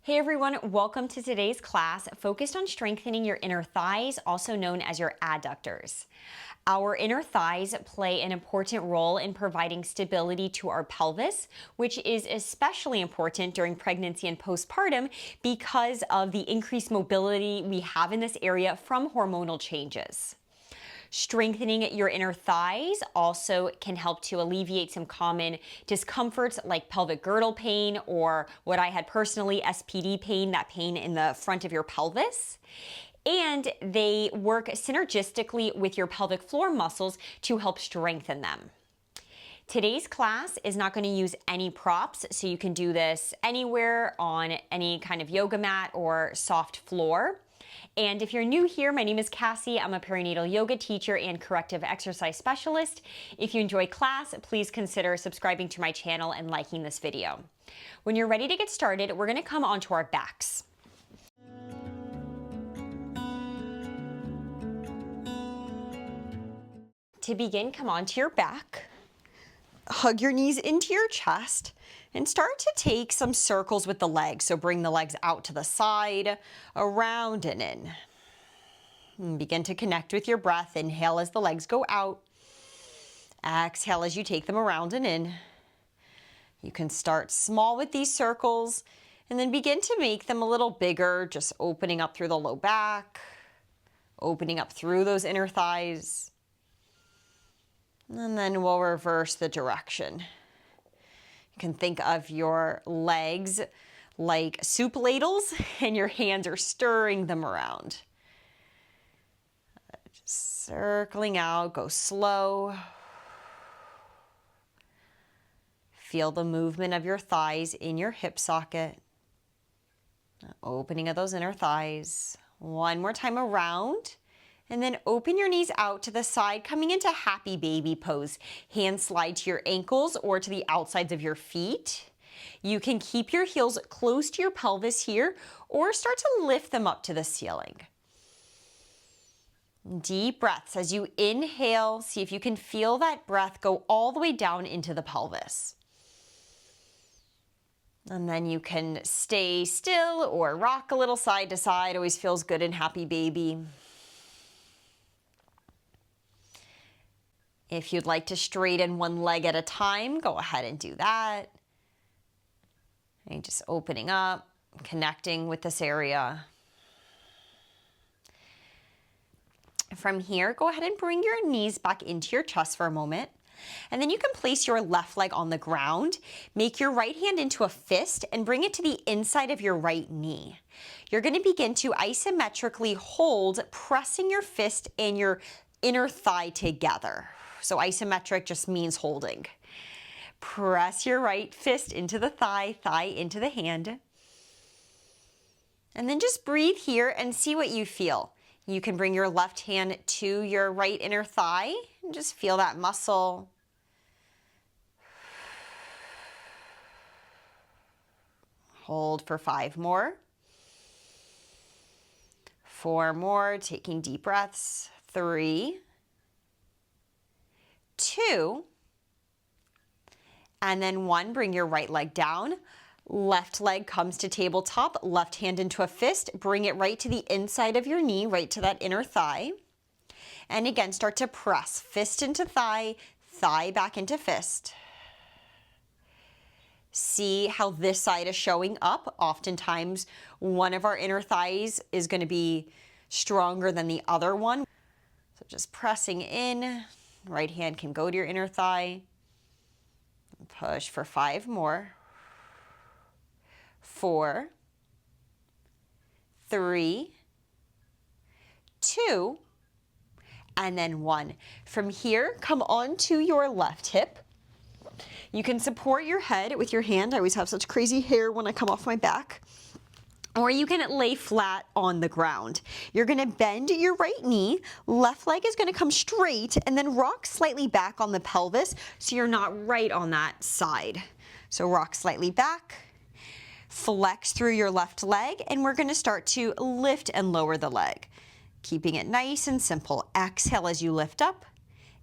Hey everyone, welcome to today's class focused on strengthening your inner thighs, also known as your adductors. Our inner thighs play an important role in providing stability to our pelvis, which is especially important during pregnancy and postpartum because of the increased mobility we have in this area from hormonal changes. Strengthening your inner thighs also can help to alleviate some common discomforts like pelvic girdle pain, or what I had personally, SPD pain, that pain in the front of your pelvis. And they work synergistically with your pelvic floor muscles to help strengthen them. Today's class is not going to use any props, so you can do this anywhere on any kind of yoga mat or soft floor. And if you're new here, my name is Cassie. I'm a perinatal yoga teacher and corrective exercise specialist. If you enjoy class, please consider subscribing to my channel and liking this video. When you're ready to get started, we're going to come onto our backs. To begin, come onto your back. Hug your knees into your chest and start to take some circles with the legs. So bring the legs out to the side, around and in. And begin to connect with your breath. Inhale as the legs go out. Exhale as you take them around and in. You can start small with these circles and then begin to make them a little bigger, just opening up through the low back, opening up through those inner thighs. And then we'll reverse the direction. You can think of your legs like soup ladles and your hands are stirring them around. Just circling out, go slow. Feel the movement of your thighs in your hip socket. Opening of those inner thighs. One more time around. And then open your knees out to the side, coming into happy baby pose. Hands slide to your ankles or to the outsides of your feet. You can keep your heels close to your pelvis here or start to lift them up to the ceiling. Deep breaths as you inhale. See if you can feel that breath go all the way down into the pelvis. And then you can stay still or rock a little side to side. Always feels good in happy baby. If you'd like to straighten one leg at a time, go ahead and do that. And just opening up, connecting with this area. From here, go ahead and bring your knees back into your chest for a moment. And then you can place your left leg on the ground. Make your right hand into a fist and bring it to the inside of your right knee. You're going to begin to isometrically hold, pressing your fist and your inner thigh together. So isometric just means holding. Press your right fist into the thigh, thigh into the hand. And then just breathe here and see what you feel. You can bring your left hand to your right inner thigh and just feel that muscle. Hold for 5 more. 4 more, taking deep breaths. 3, 2, and then 1. Bring your right leg down. Left leg comes to tabletop, left hand into a fist. Bring it right to the inside of your knee, right to that inner thigh. And again, start to press. Fist into thigh, thigh back into fist. See how this side is showing up. Oftentimes, one of our inner thighs is going to be stronger than the other one. So just pressing in. Right hand can go to your inner thigh. Push for 5 more. 4, 3, 2, and then 1. From here, come onto your left hip. You can support your head with your hand. I always have such crazy hair when I come off my back. Or you can lay flat on the ground. You're going to bend your right knee, left leg is going to come straight, and then rock slightly back on the pelvis so you're not right on that side. So rock slightly back, flex through your left leg, and we're going to start to lift and lower the leg. Keeping it nice and simple. Exhale as you lift up,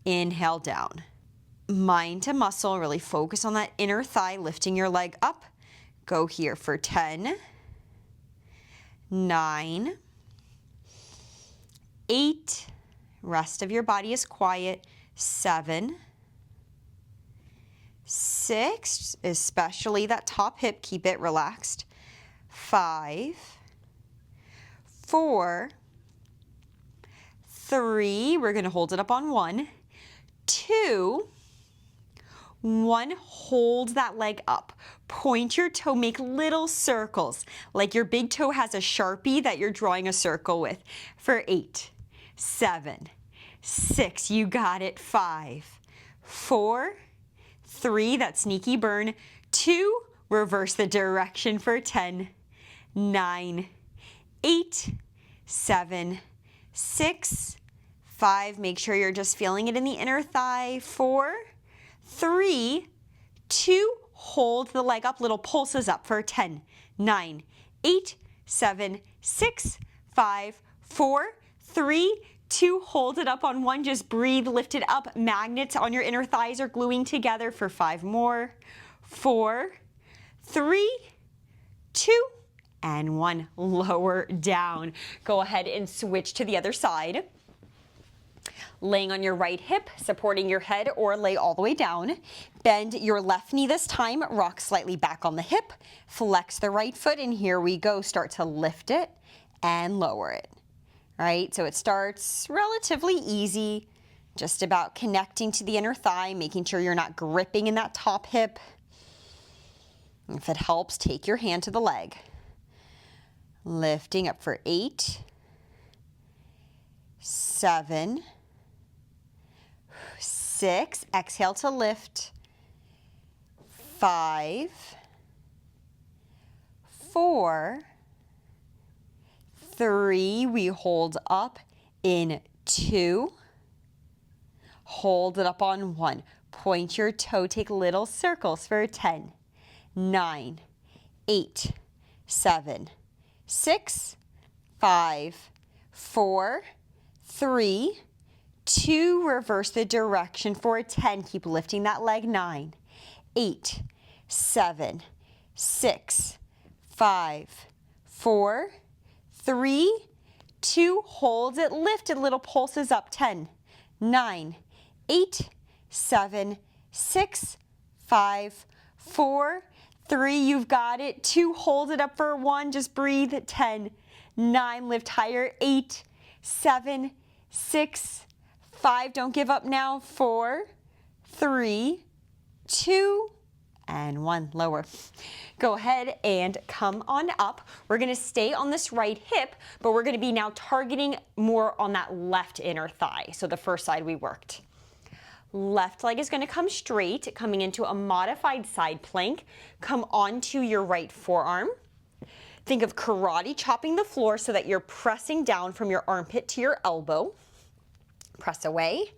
inhale down. Mind to muscle, really focus on that inner thigh, lifting your leg up. Go here for 10, 9, 8, rest of your body is quiet, 7, 6, especially that top hip, keep it relaxed, 5, 4, 3, we're going to hold it up on 1, 2, 1, hold that leg up. Point your toe, make little circles, like your big toe has a Sharpie that you're drawing a circle with, for 8, 7, 6, you got it, 5, 4, 3, that sneaky burn, 2, reverse the direction for 10, 9, 8, 7, 6, 5, make sure you're just feeling it in the inner thigh, 4, 3, 2, hold the leg up, little pulses up for 10, 9, 8, 7, 6, 5, 4, 3, 2, hold it up on 1, just breathe, lift it up, magnets on your inner thighs are gluing together for 5 more, 4, 3, 2, and 1, lower down. Go ahead and switch to the other side. Laying on your right hip, supporting your head, or lay all the way down. Bend your left knee this time, rock slightly back on the hip, flex the right foot, and here we go. Start to lift it and lower it. Right, so it starts relatively easy, just about connecting to the inner thigh, making sure you're not gripping in that top hip. If it helps, take your hand to the leg. Lifting up for 8, 7, 6, exhale to lift, 5, 4, 3, we hold up in 2, hold it up on 1, point your toe, take little circles for 10, 9, 8, 7, 6, 5, 4, 3, 2, reverse the direction for 10, keep lifting that leg, 9, 8, 7, 6, 5, 4, 3, 2, hold it, lift it, little pulses up, 10, 9, 8, 7, 6, 5, 4, 3, you've got it, 2, hold it up for 1, just breathe, 10, 9, lift higher, 8, 7, 6, 5, don't give up now, 4, 3, 2, and 1, lower. Go ahead and come on up. We're gonna stay on this right hip, but we're gonna be now targeting more on that left inner thigh. So the first side we worked. Left leg is gonna come straight, coming into a modified side plank. Come onto your right forearm. Think of karate chopping the floor so that you're pressing down from your armpit to your elbow. Press away,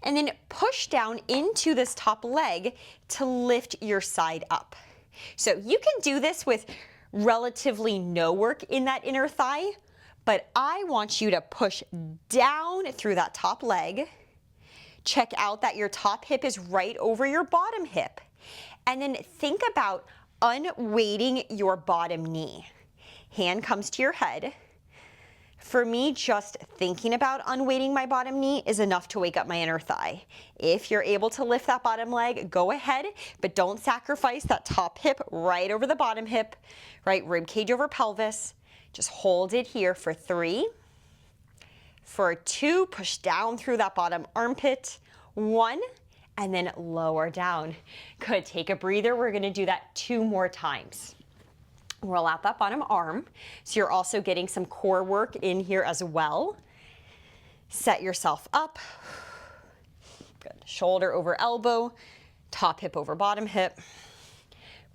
and then push down into this top leg to lift your side up. So you can do this with relatively no work in that inner thigh, but I want you to push down through that top leg. Check out that your top hip is right over your bottom hip, and then think about unweighting your bottom knee. Hand comes to your head. For me, just thinking about unweighting my bottom knee is enough to wake up my inner thigh. If you're able to lift that bottom leg, go ahead, but don't sacrifice that top hip right over the bottom hip, right? Rib cage over pelvis. Just hold it here for 3. For 2, push down through that bottom armpit. 1, and then lower down. Good, take a breather. We're gonna do that 2 more times. Roll out that bottom arm. So you're also getting some core work in here as well. Set yourself up. Good. Shoulder over elbow, top hip over bottom hip.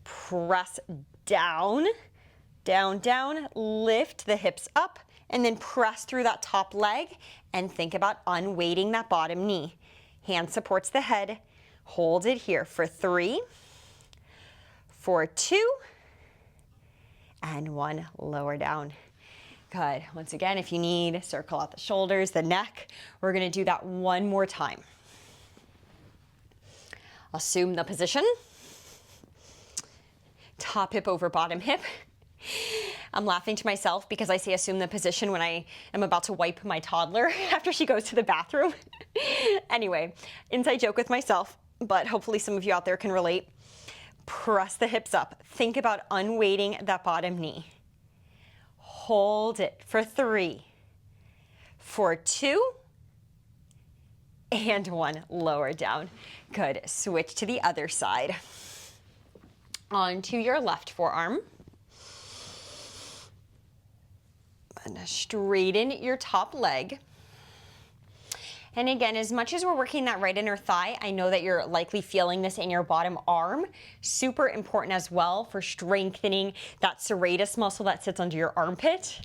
Press down, down, down. Lift the hips up and then press through that top leg and think about unweighting that bottom knee. Hand supports the head. Hold it here for 3, for 2, and 1, lower down. Good. Once again, if you need, circle out the shoulders, the neck. We're gonna do that 1 more time. Assume the position. Top hip over bottom hip. I'm laughing to myself because I say assume the position when I am about to wipe my toddler after she goes to the bathroom. Anyway, inside joke with myself, but hopefully some of you out there can relate. Press the hips up. Think about unweighting that bottom knee. Hold it for 3, for 2, and 1. Lower down. Good. Switch to the other side. Onto your left forearm. And straighten your top leg. And again, as much as we're working that right inner thigh, I know that you're likely feeling this in your bottom arm. Super important as well for strengthening that serratus muscle that sits under your armpit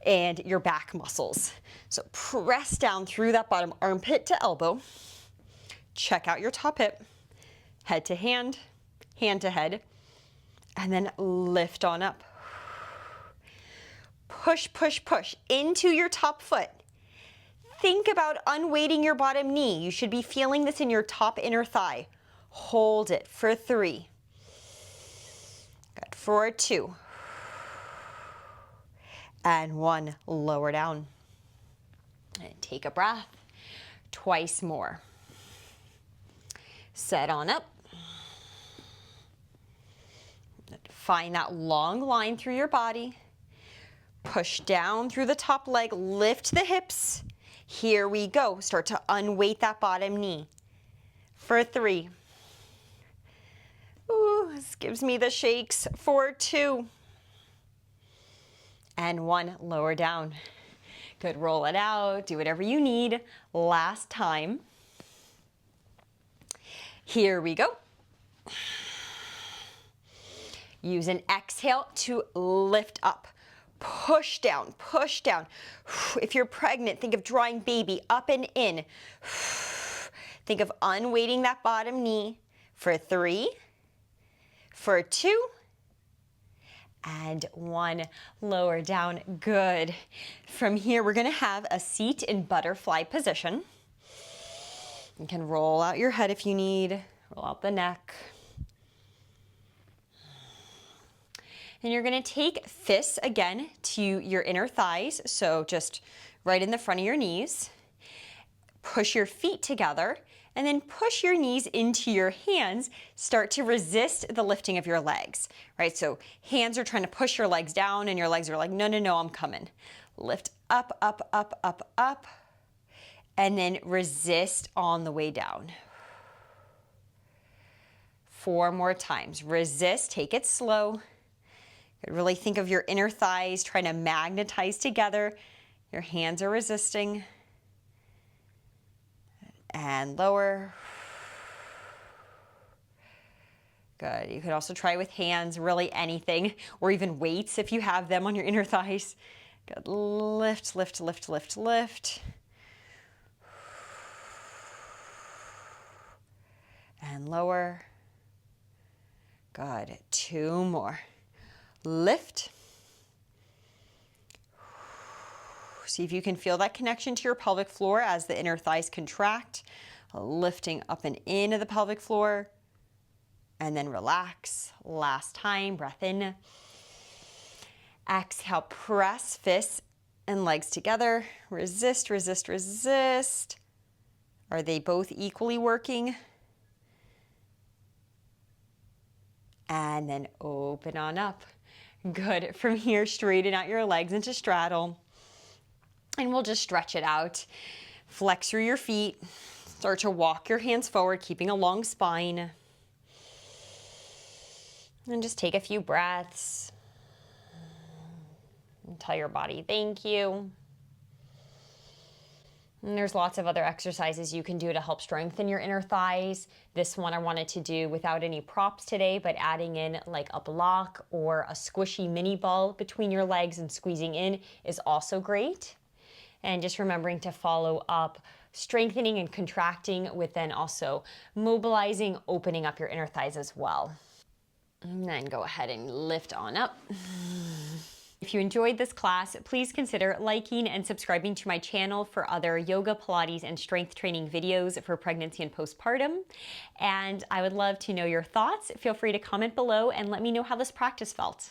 and your back muscles. So press down through that bottom armpit to elbow. Check out your top hip, head to hand, hand to head, and then lift on up. Push, push, push into your top foot. Think about unweighting your bottom knee. You should be feeling this in your top inner thigh. Hold it for 3. Good. For 2. And 1. Lower down. And take a breath. Twice more. Set on up. Find that long line through your body. Push down through the top leg. Lift the hips. Here we go. Start to unweight that bottom knee. For 3. Ooh, this gives me the shakes. For 2. And 1. Lower down. Good. Roll it out. Do whatever you need. Last time. Here we go. Use an exhale to lift up. Push down, push down. If you're pregnant, think of drawing baby up and in. Think of unweighting that bottom knee. For 3, for 2, and 1. Lower down. Good. From here, we're going to have a seat in butterfly position. You can roll out your head if you need, roll out the neck. And you're going to take fists again to your inner thighs, so just right in the front of your knees. Push your feet together, and then push your knees into your hands. Start to resist the lifting of your legs, right? So hands are trying to push your legs down, and your legs are like, no, no, no, I'm coming. Lift up, up, up, up, up, and then resist on the way down. 4 more times. Resist, take it slow. Really think of your inner thighs trying to magnetize together. Your hands are resisting. And lower. Good. You could also try with hands, really anything, or even weights if you have them on your inner thighs. Good. Lift, lift, lift, lift, lift. And lower. Good. 2 more. Lift. See if you can feel that connection to your pelvic floor as the inner thighs contract. Lifting up and into the pelvic floor. And then relax. Last time, breath in. Exhale, press fists and legs together. Resist, resist, resist. Are they both equally working? And then open on up. Good. From here, straighten out your legs into straddle. And we'll just stretch it out. Flex through your feet. Start to walk your hands forward, keeping a long spine. And just take a few breaths. And tell your body thank you. And there's lots of other exercises you can do to help strengthen your inner thighs. This one I wanted to do without any props today, but adding in like a block or a squishy mini ball between your legs and squeezing in is also great. And just remembering to follow up strengthening and contracting with then also mobilizing, opening up your inner thighs as well. And then go ahead and lift on up. If you enjoyed this class, please consider liking and subscribing to my channel for other yoga, Pilates, and strength training videos for pregnancy and postpartum. And I would love to know your thoughts. Feel free to comment below and let me know how this practice felt.